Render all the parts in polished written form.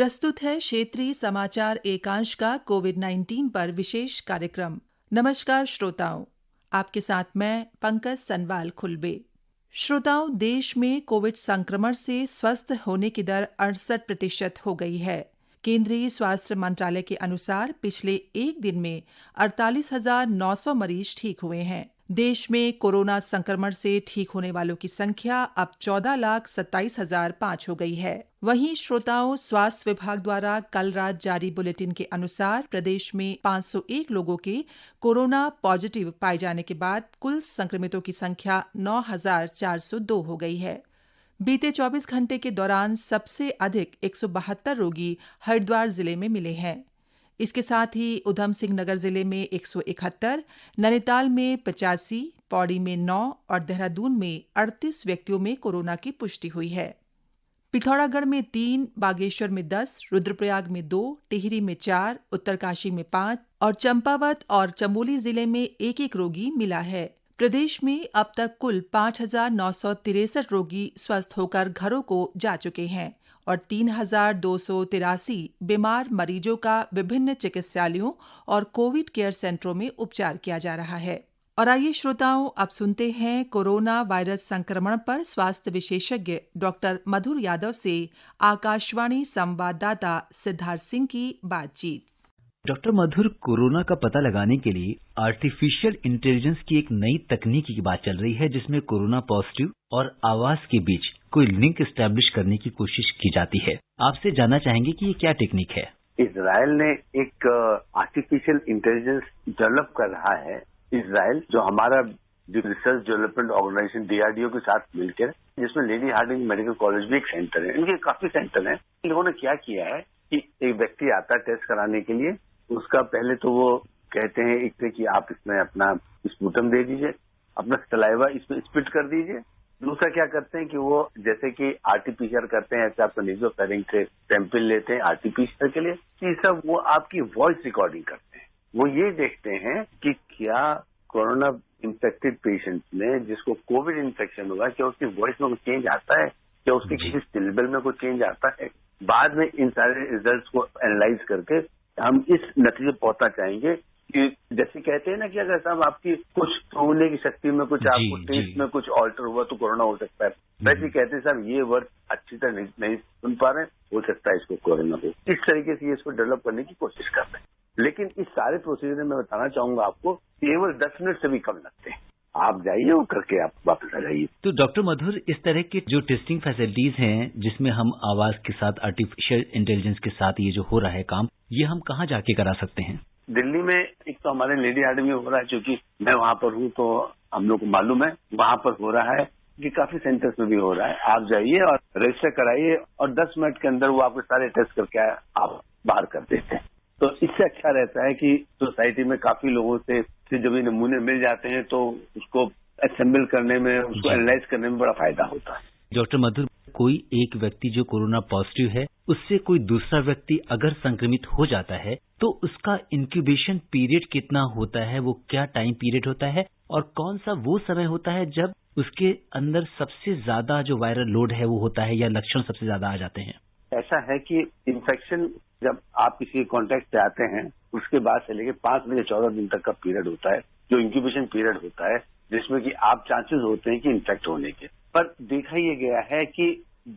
प्रस्तुत है क्षेत्रीय समाचार एकांश का कोविड-19 पर विशेष कार्यक्रम। नमस्कार श्रोताओं, आपके साथ मैं पंकज सनवाल खुलबे। श्रोताओं, देश में कोविड संक्रमण से स्वस्थ होने की दर 68% हो गई है। केंद्रीय स्वास्थ्य मंत्रालय के अनुसार पिछले एक दिन में 48,900 मरीज ठीक हुए हैं। देश में कोरोना संक्रमण से ठीक होने वालों की संख्या अब 14,27,005 हो गई है। वहीं श्रोताओं, स्वास्थ्य विभाग द्वारा कल रात जारी बुलेटिन के अनुसार प्रदेश में 501 लोगों के कोरोना पॉजिटिव पाए जाने के बाद कुल संक्रमितों की संख्या 9,402 हो गई है। बीते 24 घंटे के दौरान सबसे अधिक 172 रोगी हरिद्वार जिले में मिले हैं। इसके साथ ही उधम सिंह नगर जिले में 171, नैनीताल में 85, पौड़ी में 9 और देहरादून में 38 व्यक्तियों में कोरोना की पुष्टि हुई है। पिथौरागढ़ में 3, बागेश्वर में 10, रुद्रप्रयाग में 2, टिहरी में 4, उत्तरकाशी में 5 और चंपावत और चमोली जिले में एक एक रोगी मिला है। प्रदेश में अब तक कुल 5,963 रोगी स्वस्थ होकर घरों को जा चुके हैं और 3,283 बीमार मरीजों का विभिन्न चिकित्सालयों और कोविड केयर सेंटरों में उपचार किया जा रहा है। और आइए श्रोताओं, अब सुनते हैं कोरोना वायरस संक्रमण पर स्वास्थ्य विशेषज्ञ डॉक्टर मधुर यादव से आकाशवाणी संवाददाता सिद्धार्थ सिंह की बातचीत। डॉक्टर मधुर, कोरोना का पता लगाने के लिए आर्टिफिशियल इंटेलिजेंस की एक नई तकनीक की बात चल रही है, जिसमें कोरोना पॉजिटिव और आवाज के बीच कोई लिंक एस्टैब्लिश करने की कोशिश की जाती है। आपसे जानना चाहेंगे कि ये क्या टेक्निक है? इजराइल ने एक आर्टिफिशियल इंटेलिजेंस डेवलप कर रहा है। इजराइल जो हमारा जो रिसर्च डेवलपमेंट ऑर्गेनाइजेशन DRDO के साथ मिलकर, जिसमें लेडी हार्डिंग मेडिकल कॉलेज भी एक सेंटर है, इनके काफी सेंटर हैं। इन लोगों ने क्या किया है कि एक व्यक्ति आता है टेस्ट कराने के लिए, उसका पहले तो वो कहते हैं एक कि आप इसमें अपना स्पूटम दे दीजिए, अपना सलाइवा इसमें स्पिट कर दीजिए। दूसरा क्या करते हैं कि वो जैसे कि RT-PCR करते हैं, ऐसे आपको नेज़ोफेरिंग से सैंपल लेते हैं RT-PCR के लिए। तीसरा वो आपकी वॉइस रिकॉर्डिंग करते हैं। वो ये देखते हैं कि क्या कोरोना इन्फेक्टेड पेशेंट में जिसको कोविड इन्फेक्शन हुआ, क्या उसकी वॉइस में कुछ चेंज आता है, क्या उसके किसी सिलेबल में कुछ चेंज आता है। बाद में इन सारे रिजल्ट्स को एनालाइज करके हम इस नतीजे पहुंचना चाहेंगे कि जैसे कहते हैं ना कि अगर साहब आपकी कुछ सूंघने की शक्ति में कुछ आपको टेस्ट में कुछ ऑल्टर हुआ तो कोरोना हो सकता है। वैसे कहते हैं साहब ये वर्ड अच्छी तरह नहीं सुन पा रहे हैं, हो सकता है इसको कोरोना हो। इस तरीके से ये इसको डेवलप करने की कोशिश कर रहे हैं। लेकिन इस सारे प्रोसीजर में बताना चाहूंगा आपको, केवल 10 मिनट से भी कम लगते हैं। आप जाइए और करके आप वापस आ जाइए। तो डॉक्टर मधुर, इस तरह की जो टेस्टिंग फैसिलिटीज हैं, जिसमें हम आवाज के साथ आर्टिफिशियल इंटेलिजेंस के साथ ये जो हो रहा है काम, ये हम कहाँ जाके करा सकते हैं? दिल्ली में एक तो हमारे लेडी हार्ट में हो रहा है, क्योंकि मैं वहां पर हूँ तो हम लोग को मालूम है वहां पर हो रहा है कि काफी सेंटर्स में भी हो रहा है। आप जाइए और रजिस्टर कराइए और 10 मिनट के अंदर वो आपके सारे टेस्ट करके आप बाहर कर देते हैं। तो इससे अच्छा रहता है कि सोसाइटी में काफी लोगों से जब ये नमूने मिल जाते हैं तो उसको असेंबल करने में, उसको एनालाइज करने में बड़ा फायदा होता है। डॉक्टर मधुर, कोई एक व्यक्ति जो कोरोना पॉजिटिव है, उससे कोई दूसरा व्यक्ति अगर संक्रमित हो जाता है तो उसका इंक्यूबेशन पीरियड कितना होता है, वो क्या टाइम पीरियड होता है और कौन सा वो समय होता है जब उसके अंदर सबसे ज्यादा जो वायरल लोड है वो होता है या लक्षण सबसे ज्यादा आ जाते हैं? ऐसा है कि इन्फेक्शन जब आप किसी कॉन्टेक्ट से आते हैं उसके बाद से लेके 5 से 14 दिन तक का पीरियड होता है, जो इंक्यूबेशन पीरियड होता है, जिसमें कि आप चांसेस होते हैं कि इन्फेक्ट होने के। पर देखा ये गया है कि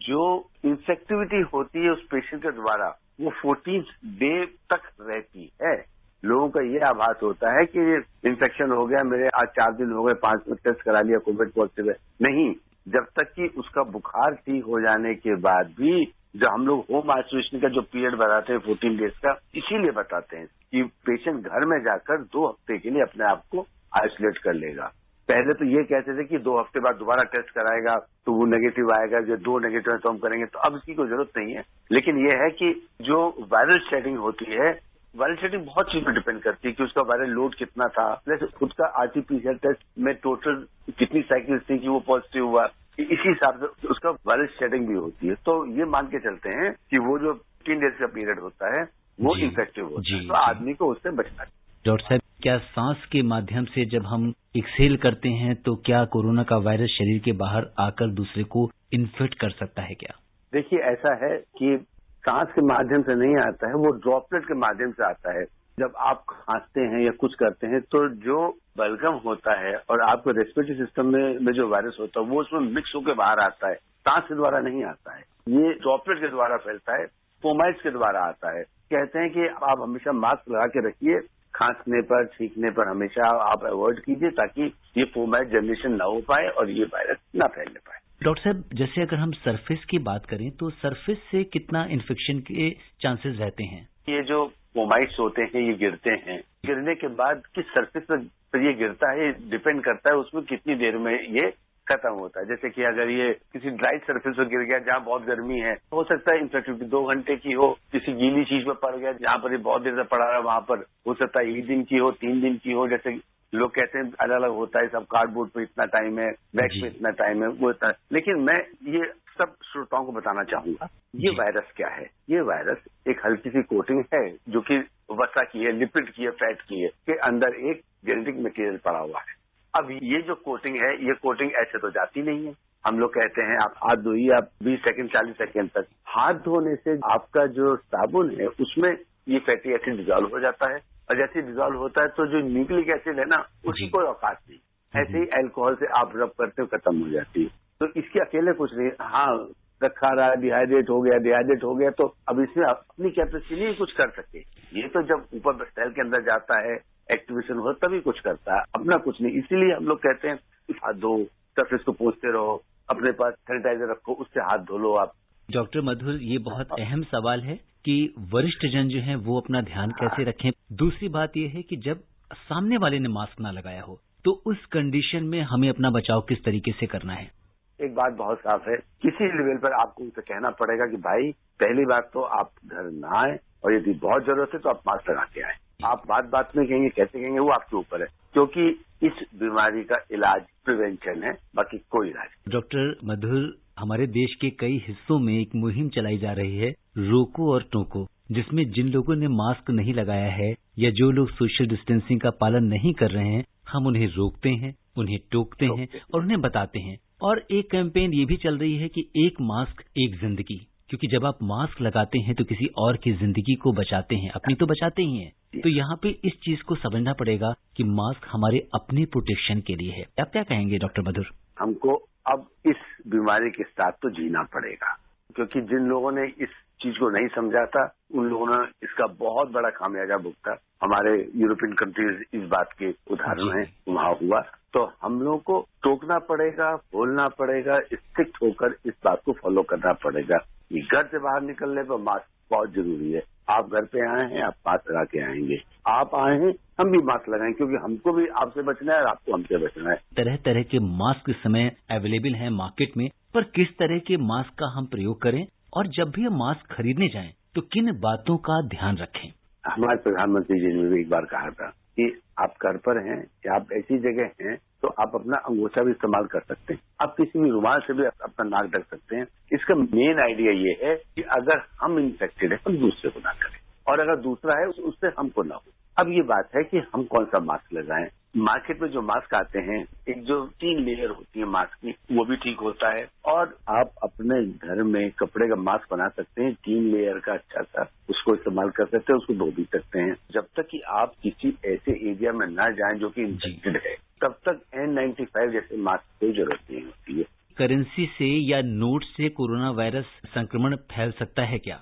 जो इंफेक्टिविटी होती है उस पेशेंट के द्वारा वो 14 डे तक रहती है। लोगों का ये आभास होता है कि इन्फेक्शन हो गया, मेरे आज 4 दिन हो गए, 5 में टेस्ट करा लिया, कोविड पॉजिटिव है। नहीं, जब तक कि उसका बुखार ठीक हो जाने के बाद भी जो हम लोग होम आइसोलेशन का जो पीरियड बताते हैं 14 डेज का, इसीलिए बताते हैं कि पेशेंट घर में जाकर 2 हफ्ते के लिए अपने आप को आइसोलेट कर लेगा। पहले तो ये कहते थे कि 2 हफ्ते बाद दोबारा टेस्ट कराएगा तो वो नेगेटिव आएगा, जो 2 नेगेटिव है तो हम करेंगे। तो अब इसकी कोई जरूरत नहीं है। लेकिन ये है कि जो वायरल शेडिंग होती है, वायरल शेडिंग बहुत चीज पर डिपेंड करती है कि उसका वायरल लोड कितना था, प्लस खुद का RT-PCR टेस्ट में टोटल कितनी साइकिल्स थी कि वो पॉजिटिव हुआ, इसी हिसाब से उसका वायरल शेडिंग भी होती है। तो ये मान के चलते हैं कि वो जो 3 डेज का पीरियड होता है वो इन्फेक्टिव होता है, तो आदमी को उससे बचना चाहिए। डॉक्टर साहब, क्या सांस के माध्यम से जब हम एक्सहेल करते हैं तो क्या कोरोना का वायरस शरीर के बाहर आकर दूसरे को इन्फेक्ट कर सकता है क्या? देखिए, ऐसा है कि सांस के माध्यम से नहीं आता है, वो ड्रॉपलेट के माध्यम से आता है। जब आप खांसते हैं या कुछ करते हैं तो जो बलगम होता है और आपके रेस्पिरेटरी सिस्टम में जो वायरस होता है वो उसमें मिक्स होकर बाहर आता है, सांस के द्वारा नहीं आता है। ये ड्रॉपलेट के द्वारा फैलता है, फोमाइट्स के द्वारा आता है। कहते हैं कि आप हमेशा मास्क लगा के रखिए, खांसने पर छींकने पर हमेशा आप अवॉइड कीजिए ताकि ये फोमाइट जनरेशन ना हो पाए और ये वायरस ना फैलने पाए। डॉक्टर साहब, जैसे अगर हम सरफेस की बात करें तो सरफेस से कितना इन्फेक्शन के चांसेस रहते हैं? ये जो फोमाइट्स होते हैं ये गिरते हैं, गिरने के बाद किस सरफेस पर ये गिरता है डिपेंड करता है उसमें कितनी देर में ये खत्म होता है। जैसे कि अगर ये किसी ड्राई सरफेस पर गिर गया जहाँ बहुत गर्मी है, हो सकता है इन्फेक्टिविटी 2 घंटे की हो। किसी गीली चीज पर पड़ गया जहाँ पर ये बहुत देर से पड़ा रहा, वहां पर हो सकता है 1 दिन की हो, 3 दिन की हो। जैसे लोग कहते हैं अलग अलग होता है, सब कार्डबोर्ड पे इतना टाइम है, वैक्स पे इतना टाइम है, वो इतना। लेकिन मैं ये सब श्रोताओं को बताना चाहूंगा, ये वायरस क्या है। ये वायरस एक हल्की सी कोटिंग है जो कि वसा की है, लिपिड की है, फैट की है, के अंदर एक जेनेटिक मटेरियल पड़ा हुआ है। अब ये जो कोटिंग है, ये कोटिंग ऐसे तो जाती नहीं है। हम लोग कहते हैं आप हाथ धोइए, आप 20 सेकंड 40 सेकंड तक हाथ धोने से आपका जो साबुन है उसमें ये फैटी एसिड डिजॉल्व हो जाता है, और जैसे डिजॉल्व होता है तो जो न्यूक्लिक एसिड है ना उसकी कोई औकात नहीं। ऐसे ही अल्कोहल से आप रब करते हो खत्म हो जाती है। तो इसके अकेले कुछ नहीं। हाँ, रखा रहा, डिहाइड्रेट हो गया तो अब इसमें अपनी कैपेसिटी नहीं कुछ कर सके। ये तो जब ऊपर सेल के अंदर जाता है, एक्टिवेशन हो तभी कुछ करता है, अपना कुछ नहीं। इसीलिए हम लोग कहते हैं हाथ धो, सरफेस को पोंछते रहो, अपने पास सैनिटाइजर रखो, उससे हाथ धो लो आप। डॉक्टर मधुर, ये बहुत अहम सवाल है कि वरिष्ठ जन जो हैं वो अपना ध्यान कैसे रखें। दूसरी बात ये है कि जब सामने वाले ने मास्क ना लगाया हो तो उस कंडीशन में हमें अपना बचाव किस तरीके से करना है? एक बात बहुत साफ है, किसी लेवल पर आपको उनसे कहना पड़ेगा कि भाई पहली बात तो आप घर ना आए, और यदि बहुत जरूरत है तो आप मास्क लगा के आए। आप बात में कहेंगे, कैसे कहेंगे, वो आपके ऊपर है, क्योंकि इस बीमारी का इलाज प्रिवेंशन है, बाकी कोई इलाज नहीं। डॉक्टर मधुर, हमारे देश के कई हिस्सों में एक मुहिम चलाई जा रही है, रोको और टोको, जिसमें जिन लोगों ने मास्क नहीं लगाया है या जो लोग सोशल डिस्टेंसिंग का पालन नहीं कर रहे हैं, हम उन्हें रोकते हैं, उन्हें टोकते हैं और उन्हें बताते हैं। और एक कैंपेन ये भी चल रही है कि एक मास्क एक जिंदगी, क्योंकि जब आप मास्क लगाते हैं तो किसी और की जिंदगी को बचाते हैं, अपनी तो बचाते ही हैं। तो यहाँ पे इस चीज को समझना पड़ेगा कि मास्क हमारे अपने प्रोटेक्शन के लिए है। आप क्या कहेंगे डॉक्टर मधुर? हमको अब इस बीमारी के साथ तो जीना पड़ेगा, क्योंकि जिन लोगों ने इस चीज को नहीं समझा था उन लोगों ने इसका बहुत बड़ा खामियाजा भुगता। हमारे यूरोपियन कंट्रीज इस बात के उदाहरण हैं, वहां हुआ। तो हम लोगों को टोकना पड़ेगा, बोलना पड़ेगा, स्ट्रिक्ट होकर इस बात को फॉलो करना पड़ेगा। घर से बाहर निकलने पर मास्क बहुत जरूरी है। आप घर पे आए हैं, आप मास्क लगा के आएंगे, आप आए हैं, हम भी मास्क लगाएं, क्योंकि हमको भी आपसे बचना है और आपको हमसे बचना है। तरह तरह के मास्क इस समय अवेलेबल हैं मार्केट में, पर किस तरह के मास्क का हम प्रयोग करें, और जब भी हम मास्क खरीदने जाएं तो किन बातों का ध्यान रखें? हमारे प्रधानमंत्री जी ने भी एक बार कहा था कि आप घर पर हैं या आप ऐसी जगह हैं तो आप अपना अंगूठा भी इस्तेमाल कर सकते हैं, आप किसी भी रुमाल से भी अपना नाक ढक सकते हैं। इसका मेन आइडिया ये है कि अगर हम इन्फेक्टेड है तो दूसरे को ना करें, और अगर दूसरा है उससे हमको ना हो। अब ये बात है कि हम कौन सा मास्क लगाएं। मार्केट में जो मास्क आते हैं, एक जो 3 लेयर होती है मास्क की, वो भी ठीक होता है, और आप अपने घर में कपड़े का मास्क बना सकते हैं 3 लेयर का, अच्छा सा, उसको इस्तेमाल कर सकते हैं, उसको धो भी सकते हैं। जब तक कि आप किसी ऐसे एरिया में ना जाएं जो कि इन्फेक्टेड है, तब तक N95 जैसे मास्क की जरूरत नहीं होती है। करेंसी से या नोट से कोरोना वायरस संक्रमण फैल सकता है क्या?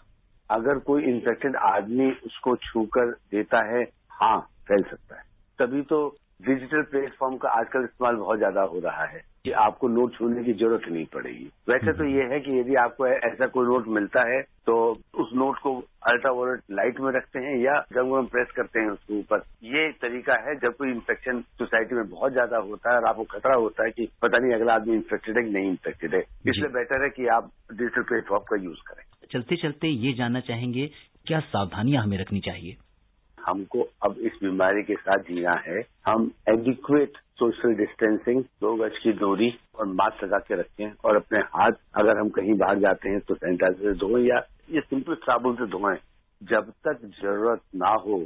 अगर कोई इन्फेक्टेड आदमी उसको छूकर देता है, हाँ फैल सकता है। तभी तो डिजिटल प्लेटफॉर्म का आजकल इस्तेमाल बहुत ज्यादा हो रहा है कि आपको नोट छूने की जरूरत नहीं पड़ेगी। वैसे तो ये है कि यदि आपको ऐसा कोई नोट मिलता है तो उस नोट को अल्ट्रावायलेट लाइट में रखते हैं या जब हम प्रेस करते हैं उसके ऊपर। ये तरीका है जब कोई इन्फेक्शन सोसाइटी में बहुत ज्यादा होता है और आपको खतरा होता है कि पता नहीं अगला आदमी इन्फेक्टेड है कि नहीं इन्फेक्टेड है, इसलिए बेटर है कि आप डिजिटल प्लेटफॉर्म का यूज करें। चलते चलते ये जानना चाहेंगे, क्या सावधानियां हमें रखनी चाहिए? हमको अब इस बीमारी के साथ जीना है। हम एडिक्वेट सोशल डिस्टेंसिंग, 2 गज की दूरी और मास्क लगा के रखें, और अपने हाथ अगर हम कहीं बाहर जाते हैं तो सैनिटाइजर से धोएं या ये सिंपल साबुन से धोएं। जब तक जरूरत ना हो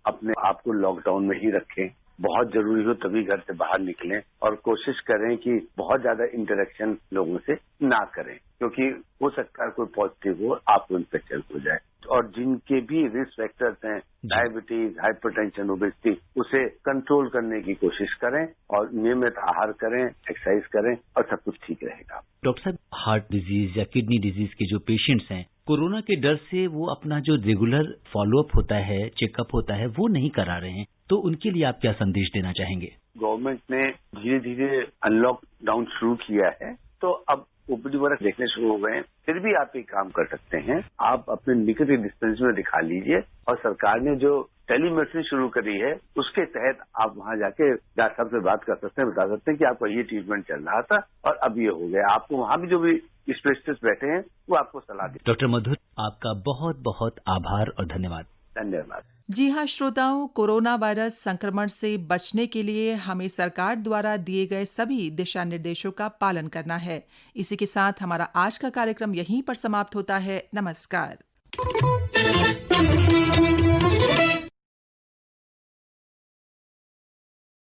अपने आप को लॉकडाउन में ही रखें। बहुत जरूरी हो तभी घर से बाहर निकलें और कोशिश करें कि बहुत ज्यादा इंटरेक्शन लोगों से ना करें, क्योंकि हो सकता है कोई पॉजिटिव हो, आपको इन्फेक्शन हो जाए। और जिनके भी रिस्क फैक्टर्स हैं, डायबिटीज, हाइपरटेंशन, ओबेसिटी, उसे कंट्रोल करने की कोशिश करें और नियमित आहार करें, एक्सरसाइज करें और सब कुछ ठीक रहेगा। डॉक्टर साहब, हार्ट डिजीज या किडनी डिजीज के जो पेशेंट्स हैं, कोरोना के डर से वो अपना जो रेगुलर फॉलोअप होता है, चेकअप होता है, वो नहीं करा रहे हैं, तो उनके लिए आप क्या संदेश देना चाहेंगे? गवर्नमेंट ने धीरे धीरे अनलॉक डाउन शुरू किया है, तो अब ओपीडी वगैरह देखने शुरू हो गए हैं। फिर भी आप एक काम कर सकते हैं, आप अपने निकट के डिस्पेंसरी में दिखा लीजिए और सरकार ने जो टेलीमेडिसिन शुरू करी है उसके तहत आप वहां जाके डॉक्टर साहब से बात कर सकते हैं, बता सकते हैं कि आपका ये ट्रीटमेंट चल रहा था और अब ये हो गया। आपको वहां भी जो भी स्पेशलिस्ट बैठे हैं वो आपको सलाह दें। डॉक्टर मधुर, आपका बहुत बहुत आभार और धन्यवाद। धन्यवाद। जी हाँ श्रोताओं, कोरोना वायरस संक्रमण से बचने के लिए हमें सरकार द्वारा दिए गए सभी दिशा निर्देशों का पालन करना है। इसी के साथ हमारा आज का कार्यक्रम यहीं पर समाप्त होता है। नमस्कार।